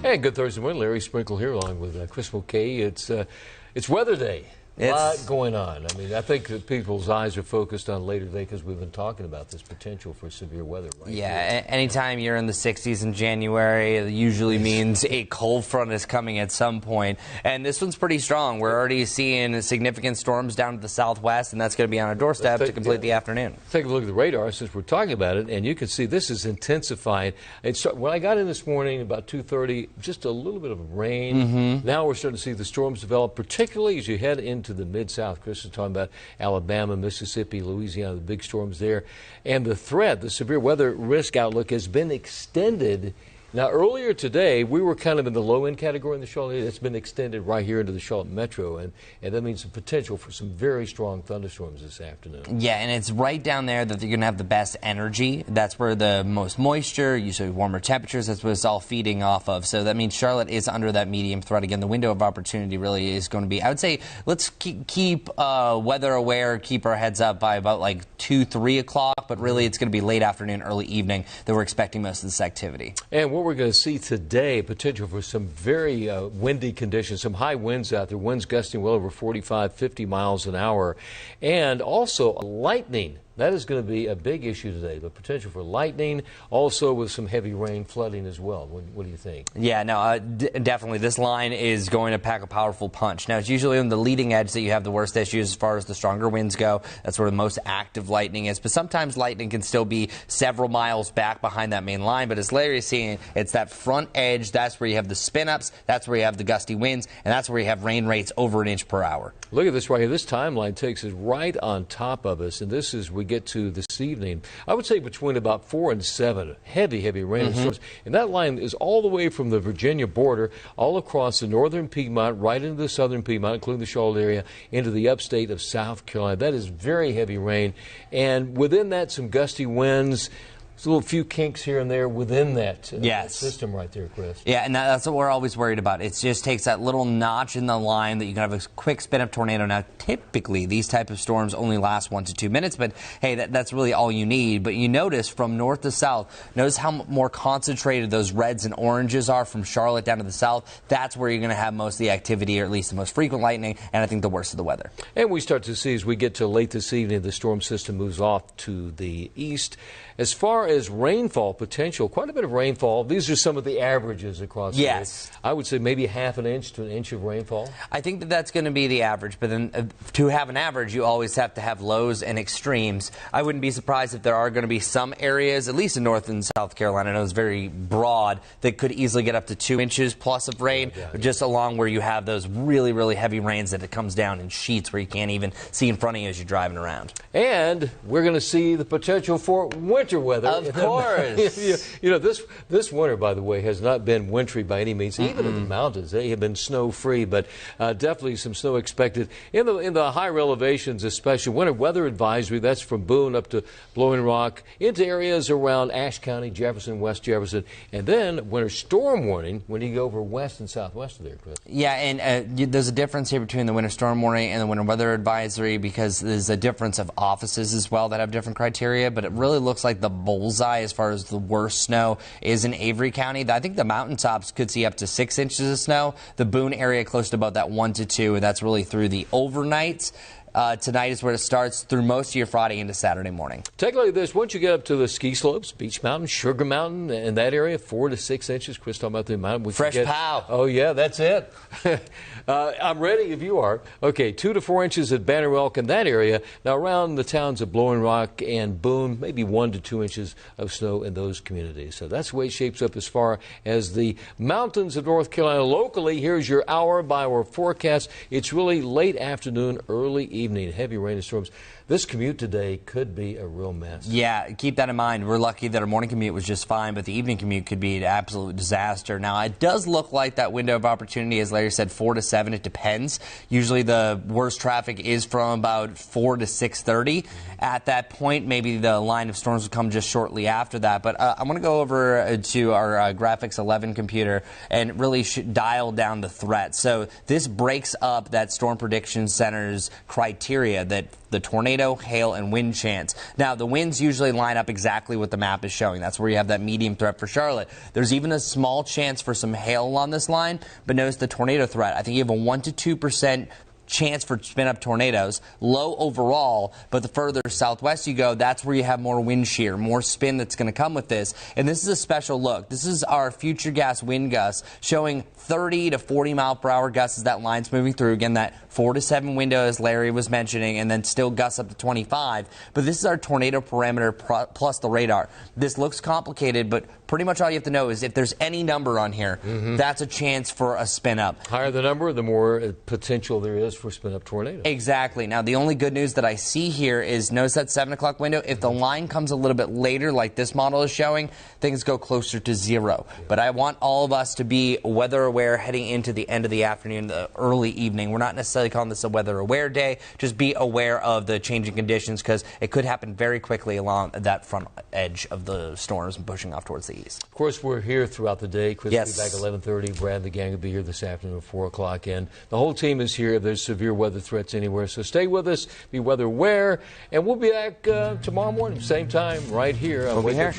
Hey, good Thursday morning. Larry Sprinkle here along with Chris Mulcahy. It's weather day. A lot going on. I mean, I think that people's eyes are focused on later today because we've been talking about this potential for severe weather. Right here. Anytime you're in the 60s in January, it usually means a cold front is coming at some point. And this one's pretty strong. We're already seeing significant storms down to the southwest, and that's going to be on our doorstep to complete the afternoon. Take a look at the radar since we're talking about it, and you can see this is intensifying. When I got in this morning about 2:30, just a little bit of rain. Now we're starting to see the storms develop, particularly as you head into the Mid-South. Chris is talking about Alabama, Mississippi, Louisiana, the big storms there. And the threat, the severe weather risk outlook has been extended. Now, earlier today, we were kind of in the low-end category in the Charlotte area. It's been extended right here into the Charlotte metro, and that means the potential for some very strong thunderstorms this afternoon. Yeah, and it's right down there that you're going to have the best energy. That's where the most moisture, usually warmer temperatures, that's what it's all feeding off of. So that means Charlotte is under that medium threat. Again, the window of opportunity really is going to be, I would say, let's keep weather aware, keep our heads up by about like 2, 3 o'clock, but really it's going to be late afternoon, early evening that we're expecting most of this activity. And what we're going to see today, potential for some very windy conditions, some high winds out there, winds gusting well over 45, 50 miles an hour, and also lightning. That is going to be a big issue today, the potential for lightning, also with some heavy rain, flooding as well. What do you think? Yeah, no, definitely. This line is going to pack a powerful punch. Now, it's usually on the leading edge that you have the worst issues as far as the stronger winds go. That's where the most active lightning is. But sometimes lightning can still be several miles back behind that main line. But as Larry is seeing, it's that front edge. That's where you have the spin-ups. That's where you have the gusty winds. And that's where you have rain rates over 1 inch per hour. Look at this right here. This timeline takes us right on top of us. And this is, we get to this evening, I would say between about 4 and 7, heavy rain and storms. And that line is all the way from the Virginia border, all across the northern Piedmont, right into the southern Piedmont, including the Charlotte area, into the upstate of South Carolina. That is very heavy rain. And within that, some gusty winds. There's a little few kinks here and there within that system right there, Chris. Yeah, and that's what we're always worried about. It just takes that little notch in the line that you can have a quick spin-up tornado. Now, typically, these type of storms only last 1 to 2 minutes, but hey, that's really all you need. But you notice from north to south, notice how more concentrated those reds and oranges are from Charlotte down to the south. That's where you're going to have most of the activity, or at least the most frequent lightning, and I think the worst of the weather. And we start to see, as we get to late this evening, the storm system moves off to the east. As far as rainfall potential, quite a bit of rainfall. These are some of the averages across the area. I would say maybe ½ an inch to 1 inch of rainfall. I think that's going to be the average, but then to have an average, you always have to have lows and extremes. I wouldn't be surprised if there are going to be some areas, at least in North and South Carolina, I know it's very broad, that could easily get up to 2 inches plus of rain, just along where you have those really heavy rains that it comes down in sheets where you can't even see in front of you as you're driving around. And we're going to see the potential for winter weather. Of course. You know, this winter, by the way, has not been wintry by any means. Even in the mountains, they have been snow-free, but definitely some snow expected in the higher elevations, especially. Winter weather advisory, that's from Boone up to Blowing Rock into areas around Ashe County, Jefferson, West Jefferson, and then winter storm warning when you go over west and southwest of there, Chris. Yeah, and there's a difference here between the winter storm warning and the winter weather advisory because there's a difference of offices as well that have different criteria, but it really looks like the bullseye as far as the worst snow is in Avery County. I think the mountaintops could see up to 6 inches of snow. The Boone area close to about that 1 to 2, and that's really through the overnights. Tonight is where it starts through most of your Friday into Saturday morning. Take a look at this. Once you get up to the ski slopes, Beach Mountain, Sugar Mountain, in that area, 4 to 6 inches. Chris talking about the mountain. Fresh pow. Oh, yeah, that's it. I'm ready if you are. Okay, 2 to 4 inches at Banner Elk in that area. Now, around the towns of Blowing Rock and Boone, maybe 1 to 2 inches of snow in those communities. So that's the way it shapes up as far as the mountains of North Carolina. Locally, here's your hour-by-hour forecast. It's really late afternoon, early evening. Heavy rain and storms. This commute today could be a real mess. Yeah, keep that in mind. We're lucky that our morning commute was just fine, but the evening commute could be an absolute disaster. Now, it does look like that window of opportunity, as Larry said, 4 to 7. It depends. Usually the worst traffic is from about 4 to 6:30. At that point, maybe the line of storms will come just shortly after that. But I'm going to go over to our Graphics 11 computer and really dial down the threat. So this breaks up that Storm Prediction Center's criteria criteria that the tornado, hail, and wind chance. Now, the winds usually line up exactly what the map is showing. That's where you have that medium threat for Charlotte. There's even a small chance for some hail on this line, but notice the tornado threat. I think you have a 1 to 2% chance for spin-up tornadoes, low overall, but the further southwest you go, that's where you have more wind shear, more spin that's going to come with this. And this is a special look. This is our future gas wind gusts showing 30 to 40 mile per hour gusts as that line's moving through. Again, that 4 to 7 window as Larry was mentioning, and then still gusts up to 25. But this is our tornado parameter plus the radar. This looks complicated, but pretty much all you have to know is if there's any number on here, that's a chance for a spin-up. Higher the number, the more potential there is for spin-up tornadoes. Exactly. Now, the only good news that I see here is notice that 7 o'clock window. If the line comes a little bit later, like this model is showing, things go closer to 0. But I want all of us to be weather aware heading into the end of the afternoon, the early evening. We're not necessarily calling this a weather aware day. Just be aware of the changing conditions because it could happen very quickly along that front edge of the storms and pushing off towards the east. Of course, we're here throughout the day. Chris will be Yes. back at 11:30. Brad, the gang will be here this afternoon at 4 o'clock. And the whole team is here if there's severe weather threats anywhere. So stay with us, be weather aware, and we'll be back tomorrow morning, same time, right here on We'll be Wake Up here. Charlotte.